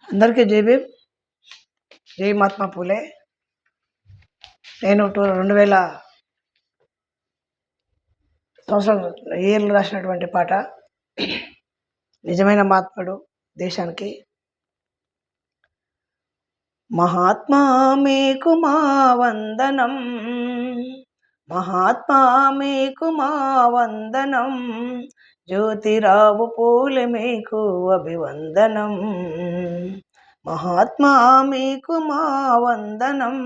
అందరికీ జై భీమ్, జై మహాత్మా పూలే. నేను 2000 సంవత్సరం ఇయర్లు రాసినటువంటి పాట నిజమైన మహాత్ముడు దేశానికి. మహాత్మా మీకు మా వందనం, మహాత్మా మీకు మా వందనం, జ్యోతిరావు పూలే మీకు అభివందనం. మహాత్మా మీకు మా వందనం,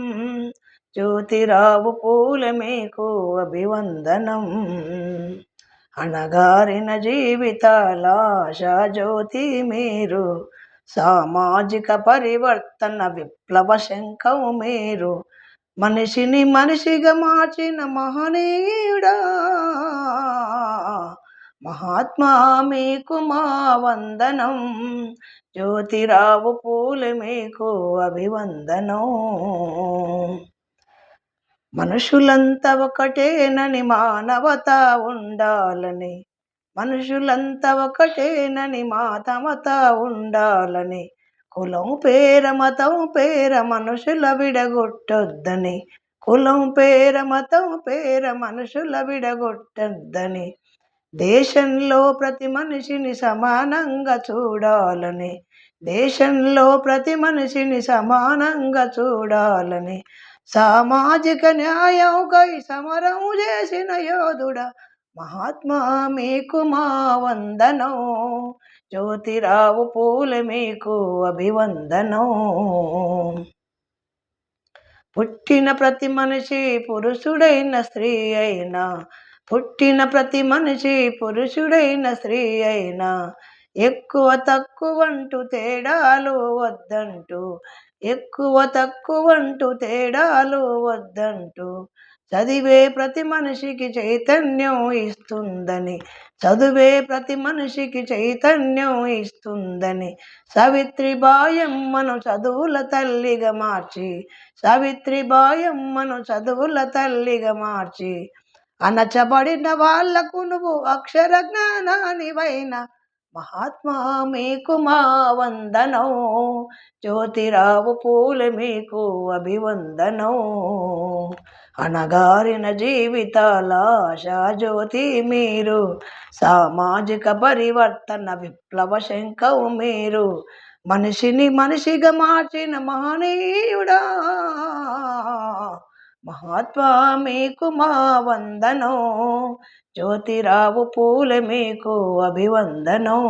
జ్యోతిరావు పూలే మీకు అభివందనం. అణగారిన జీవితాల ఆశా జ్యోతి మీరు, సామాజిక పరివర్తన విప్లవ శంఖం మీరు, మనిషిని మనిషిగా మార్చిన మహనీయుడా. మహాత్మా మీకు మా వందనం, జ్యోతిరావు పూలే మీకు అభివందనం. మనుషులంతా ఒకటేనని మానవత ఉండాలని, మనుషులంతా ఒకటేనని మానవత ఉండాలని, కులం పేర మతం పేర మనుషుల విడగొట్టొద్దని, కులం పేర మతం పేర మనుషుల విడగొట్టొద్దని, దేశంలో ప్రతి మనిషిని సమానంగా చూడాలని, దేశంలో ప్రతి మనిషిని సమానంగా చూడాలని, సామాజిక న్యాయంకై సమరం చేసిన యోధుడా. మహాత్మా మీకు మా వందనం, జ్యోతిరావు పూలే మీకు అభివందనం. పుట్టిన ప్రతి మనిషి పురుషుడైన స్త్రీ అయినా, పుట్టిన ప్రతి మనిషి పురుషుడైన స్త్రీ అయినా, ఎక్కువ తక్కువంటూ తేడాలు వద్దంటూ, ఎక్కువ తక్కువంటూ తేడాలు వద్దంటూ, చదివే ప్రతి మనిషికి చైతన్యం ఇస్తుందని, చదువే ప్రతి మనిషికి చైతన్యం ఇస్తుందని, సావిత్రిబాయమ్మను చదువుల తల్లిగా మార్చి, సావిత్రిబాయమ్మను చదువుల తల్లిగా మార్చి, అణచబడిన వాళ్లకు నువ్వు అక్షర జ్ఞానానివైన మహాత్మా మీకు మా వందనం, జ్యోతిరావు పూలే మీకు అభివందనం. అణగారిన జీవితాల ఆశా జ్యోతి మీరు, సామాజిక పరివర్తన విప్లవ శంఖం మీరు, మనిషిని మనిషిగా మార్చిన మహనీయుడా. మహాత్మా మీకు మా వందనం, జ్యోతిరావు పూలే మీకు అభివందనం.